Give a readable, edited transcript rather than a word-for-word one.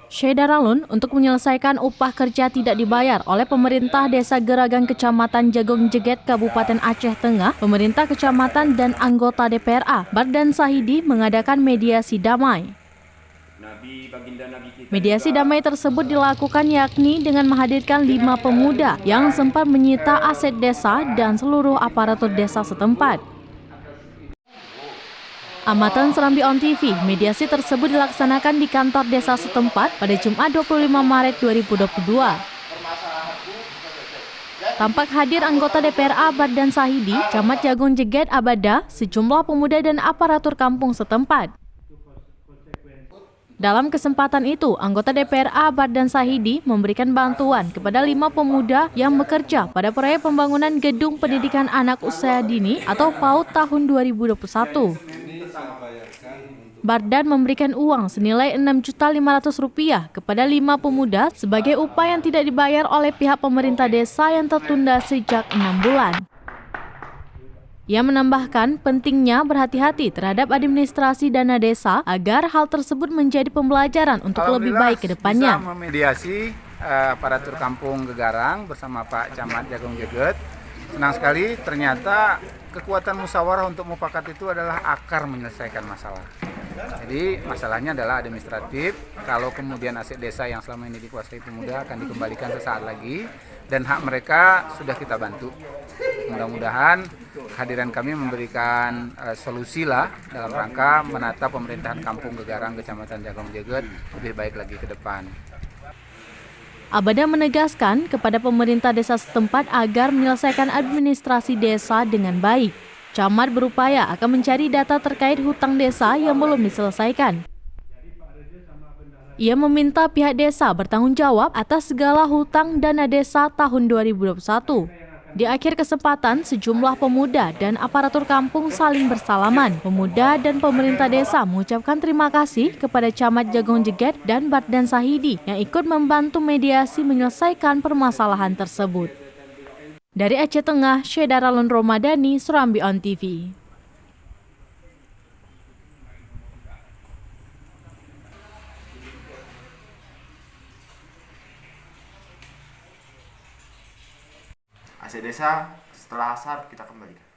Syedaralun untuk menyelesaikan upah kerja tidak dibayar oleh pemerintah Desa Geragang Kecamatan Jagong Jeget Kabupaten Aceh Tengah, pemerintah kecamatan dan anggota DPRA Bardan Sahidi mengadakan mediasi damai. Mediasi damai tersebut dilakukan yakni dengan menghadirkan 5 pemuda yang sempat menyita aset desa dan seluruh aparatur desa setempat. Amatan Serambi On TV, mediasi tersebut dilaksanakan di kantor desa setempat pada Jumat 25 Maret 2022. Tampak hadir anggota DPRA Bardan Sahidi, Camat Jagong Jeget Abada, sejumlah pemuda dan aparatur kampung setempat. Dalam kesempatan itu, anggota DPRA Bardan Sahidi memberikan bantuan kepada 5 pemuda yang bekerja pada proyek pembangunan Gedung Pendidikan Anak Usia Dini atau PAUD tahun 2021. Bardan memberikan uang senilai Rp6.500.000 kepada 5 pemuda sebagai upah yang tidak dibayar oleh pihak pemerintah desa yang tertunda sejak 6 bulan. Ia menambahkan pentingnya berhati-hati terhadap administrasi dana desa agar hal tersebut menjadi pembelajaran untuk lebih baik ke depannya. Bisa memediasi aparatur kampung Gegarang bersama Pak Camat Jagong Jeget. Senang sekali ternyata kekuatan musyawarah untuk mufakat itu adalah akar menyelesaikan masalah. Jadi masalahnya adalah administratif. Kalau kemudian aset desa yang selama ini dikuasai pemuda akan dikembalikan sesaat lagi dan hak mereka sudah kita bantu. Mudah-mudahan kehadiran kami memberikan solusi lah dalam rangka menata pemerintahan kampung Gegarang Kecamatan Jagong Jeget lebih baik lagi ke depan. Abada menegaskan kepada pemerintah desa setempat agar menyelesaikan administrasi desa dengan baik. Camat berupaya akan mencari data terkait hutang desa yang belum diselesaikan. Ia meminta pihak desa bertanggung jawab atas segala hutang dana desa tahun 2021. Di akhir kesempatan, sejumlah pemuda dan aparatur kampung saling bersalaman. Pemuda dan pemerintah desa mengucapkan terima kasih kepada Camat Jagong Jeget dan Bardan Sahidi yang ikut membantu mediasi menyelesaikan permasalahan tersebut. Dari Aceh Tengah, Syedaralun Romadani, Serambi On TV. Aset desa setelah asar kita kembalikan.